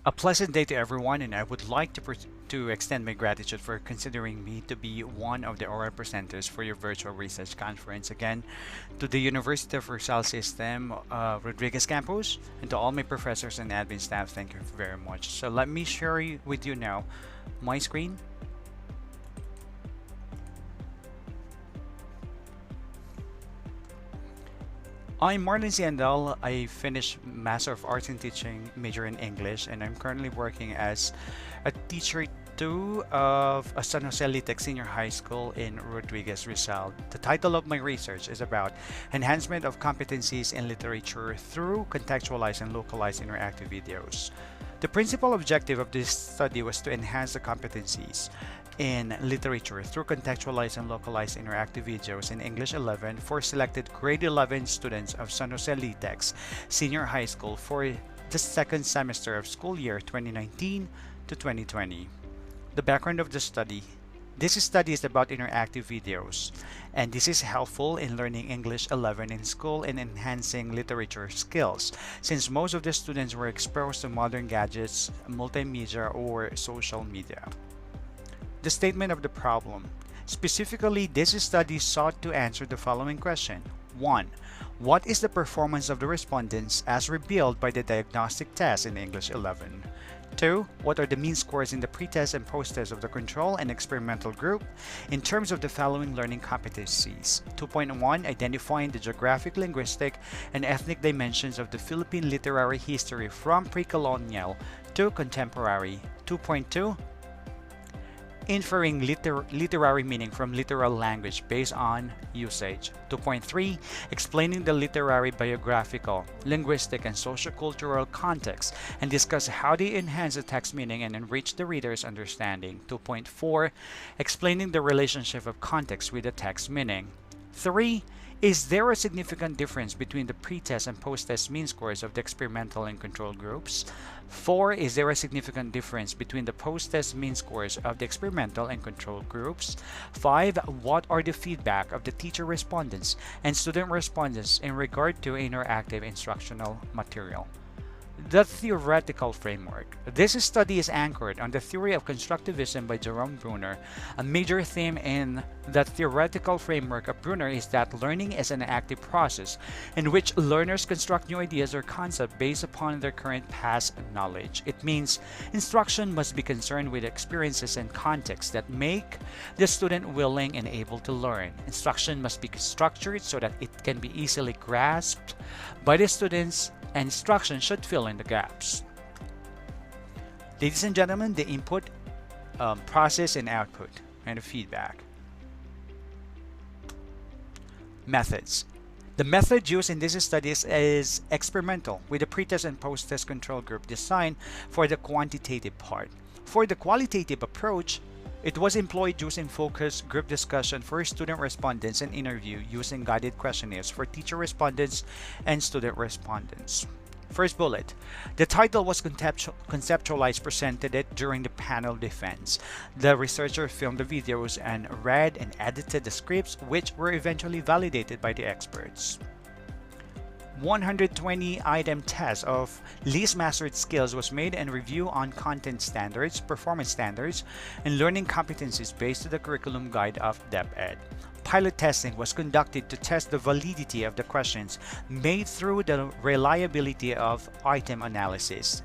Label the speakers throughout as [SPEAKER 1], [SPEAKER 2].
[SPEAKER 1] A pleasant day to everyone, and I would like to extend my gratitude for considering me to be one of the oral presenters for your virtual research conference. Again, to the University of Rizal System Rodriguez campus, and to all my professors and admin staff, thank you very much. So let me share with you now my screen. I'm Marlon Andal. I finished Master of Arts in Teaching, major in English, and I'm currently working as a teacher two of a San Jose Litec Senior High School in Rodriguez, Rizal. The title of my research is about enhancement of competencies in literature through contextualized and localized interactive videos. The principal objective of this study was to enhance the competencies in literature through contextualized and localized interactive videos in English 11 for selected grade 11 students of San Jose Litec's Senior High School for the second semester of school year 2019 to 2020. The background of the study. This study is about interactive videos, and this is helpful in learning English 11 in school and enhancing literature skills, since most of the students were exposed to modern gadgets, multimedia, or social media. The statement of the problem. Specifically, this study sought to answer the following question. 1. What is the performance of the respondents as revealed by the diagnostic test in English 11? 2. What are the mean scores in the pretest and posttest of the control and experimental group in terms of the following learning competencies? 2.1. Identifying the geographic, linguistic, and ethnic dimensions of the Philippine literary history from pre-colonial to contemporary. 2.2. Inferring literary meaning from literal language based on usage. 2.3. Explaining the literary biographical, linguistic, and sociocultural context and discuss how they enhance the text meaning and enrich the reader's understanding. 2.4. Explaining the relationship of context with the text meaning. 3. Is there a significant difference between the pretest and posttest mean scores of the experimental and control groups? 4. Is there a significant difference between the posttest mean scores of the experimental and control groups? 5. What are the feedback of the teacher respondents and student respondents in regard to interactive instructional material? The theoretical framework. This study is anchored on the theory of constructivism by Jerome Bruner. A major theme in the theoretical framework of Bruner is that learning is an active process in which learners construct new ideas or concepts based upon their current past knowledge. It means instruction must be concerned with experiences and contexts that make the student willing and able to learn. Instruction must be structured so that it can be easily grasped by the students, and instruction should fill in the gaps. Ladies and gentlemen, the input, process, and output, and the feedback. Methods. The method used in this study is experimental, with the pretest and posttest control group designed for the quantitative part. For the qualitative approach, it was employed using focus group discussion for student respondents and interview using guided questionnaires for teacher respondents and student respondents. First bullet. The title was conceptualized, presented it during the panel defense. The researcher filmed the videos and read and edited the scripts, which were eventually validated by the experts. 120-item test of least mastered skills was made and review on content standards, performance standards, and learning competencies based on the curriculum guide of DepEd. Pilot testing was conducted to test the validity of the questions made through the reliability of item analysis.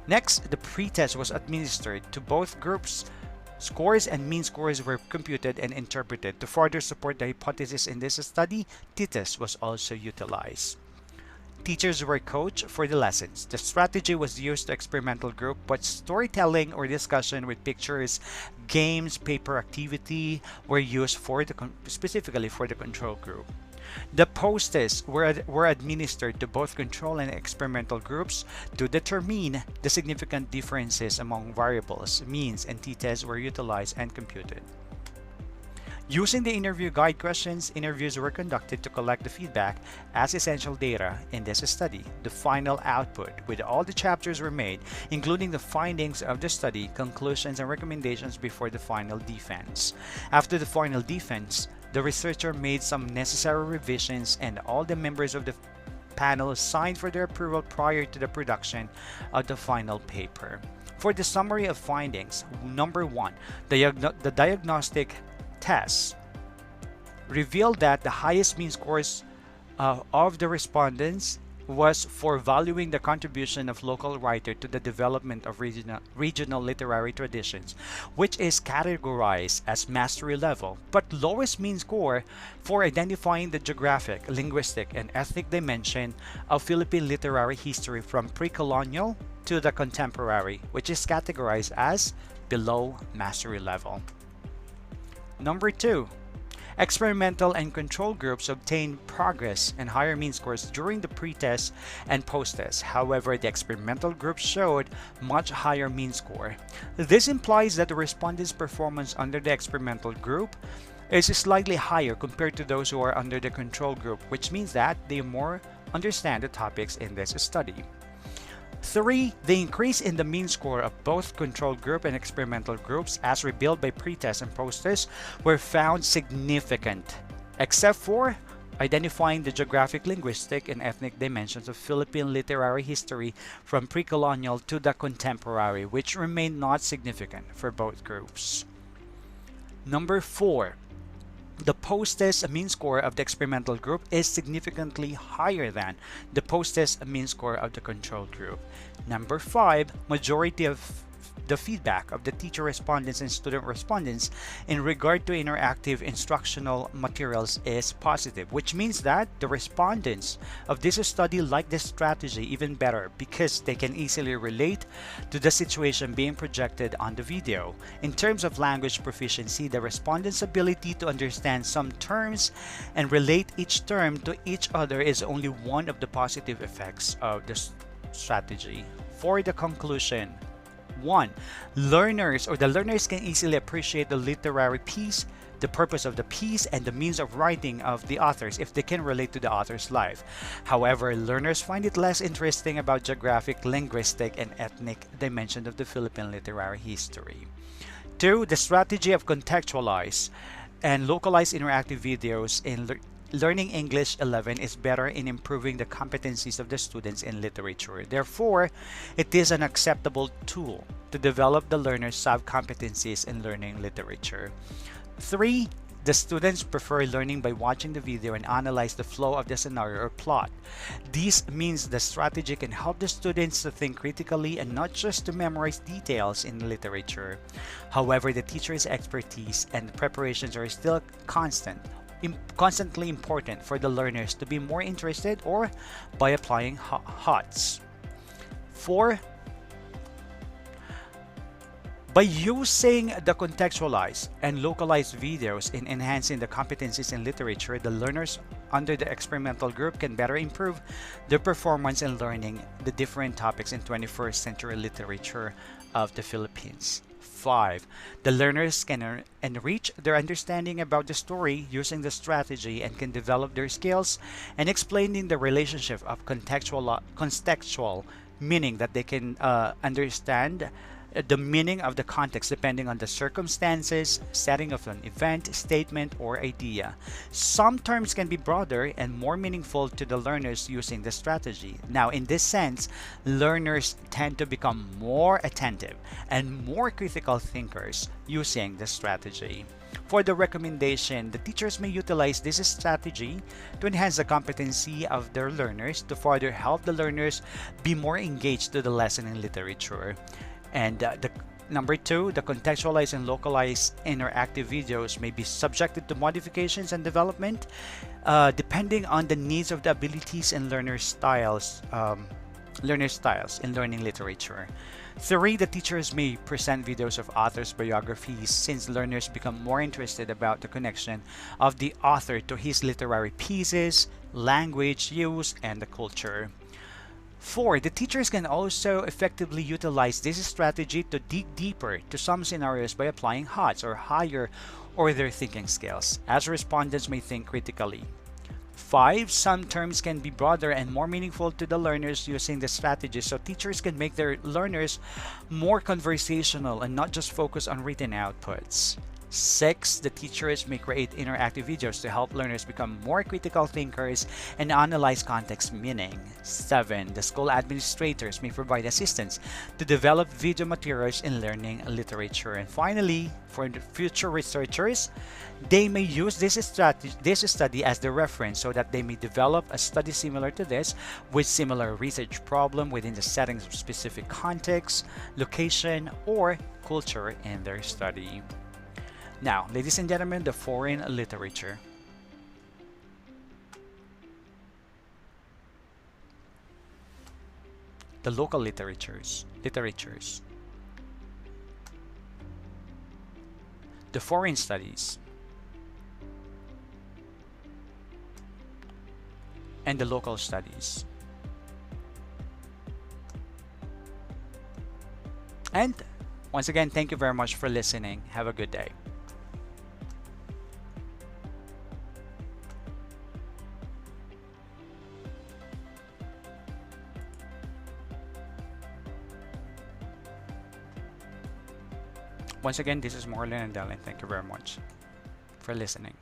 [SPEAKER 1] Next, the pretest was administered to both groups. Scores and mean scores were computed and interpreted. To further support the hypothesis in this study, t-test was also utilized. Teachers were coached for the lessons. The strategy was used to experimental group, but storytelling or discussion with pictures, games, paper activity were used for specifically for the control group. The post-tests were administered to both control and experimental groups to determine the significant differences among variables. Means and t-tests were utilized and computed. Using the interview guide questions, interviews were conducted to collect the feedback as essential data in this study. The final output, with all the chapters were made, including the findings of the study, conclusions, and recommendations before the final defense. After the final defense, the researcher made some necessary revisions and all the members of the panel sign for their approval prior to the production of the final paper. For the summary of findings, number 1, the diagnostic tests revealed that the highest mean scores of the respondents was for valuing the contribution of local writer to the development of regional literary traditions, which is categorized as mastery level, but lowest mean score for identifying the geographic, linguistic, and ethnic dimension of Philippine literary history from pre-colonial to the contemporary, which is categorized as below mastery level. Number 2. Experimental and control groups obtained progress and higher mean scores during the pre-test and post-test. However, the experimental group showed much higher mean score. This implies that the respondents' performance under the experimental group is slightly higher compared to those who are under the control group, which means that they more understand the topics in this study. 3. The increase in the mean score of both control group and experimental groups as revealed by pre-test and post-test were found significant, except for identifying the geographic, linguistic, and ethnic dimensions of Philippine literary history from pre-colonial to the contemporary, which remained not significant for both groups. Number 4. The post-test mean score of the experimental group is significantly higher than the post-test mean score of the control group. Number 5, majority of the feedback of the teacher respondents and student respondents in regard to interactive instructional materials is positive, which means that the respondents of this study like this strategy even better because they can easily relate to the situation being projected on the video. In terms of language proficiency, the respondents' ability to understand some terms and relate each term to each other is only one of the positive effects of this strategy. For the conclusion, 1. The learners can easily appreciate the literary piece, the purpose of the piece, and the means of writing of the authors if they can relate to the author's life. However, learners find it less interesting about geographic, linguistic, and ethnic dimension of the Philippine literary history. 2. The strategy of contextualized and localized interactive videos in Learning English 11 is better in improving the competencies of the students in literature. Therefore, it is an acceptable tool to develop the learner's soft competencies in learning literature. 3. The students prefer learning by watching the video and analyze the flow of the scenario or plot. This means the strategy can help the students to think critically and not just to memorize details in literature. However, the teacher's expertise and preparations are still constantly important for the learners to be more interested or by applying HOTS. 4. By using the contextualized and localized videos in enhancing the competencies in literature, the learners under the experimental group can better improve their performance in learning the different topics in 21st century literature of the Philippines. 5. The learners can enrich their understanding about the story using the strategy and can develop their skills and explaining the relationship of contextual meaning, that they can understand the meaning of the context depending on the circumstances, setting of an event, statement, or idea. Some terms can be broader and more meaningful to the learners using the strategy. Now, in this sense, learners tend to become more attentive and more critical thinkers using the strategy. For the recommendation, the teachers may utilize this strategy to enhance the competency of their learners to further help the learners be more engaged to the lesson in literature. And number 2, the contextualized and localized interactive videos may be subjected to modifications and development depending on the needs of the abilities and learner styles in learning literature. 3, the teachers may present videos of authors' biographies since learners become more interested about the connection of the author to his literary pieces, language use, and the culture. 4. The teachers can also effectively utilize this strategy to dig deeper to some scenarios by applying HOTS or higher order thinking skills, as respondents may think critically. 5. Some terms can be broader and more meaningful to the learners using the strategy, so teachers can make their learners more conversational and not just focus on written outputs. 6, the teachers may create interactive videos to help learners become more critical thinkers and analyze context meaning. 7, the school administrators may provide assistance to develop video materials in learning literature. And finally, for the future researchers, they may use this study as the reference so that they may develop a study similar to this with similar research problem within the settings of specific context, location, or culture in their study. Now, ladies and gentlemen, the foreign literature. The local literatures. The foreign studies. And the local studies. And once again, thank you very much for listening. Have a good day. Once again, this is Marlon and Andal, and thank you very much for listening.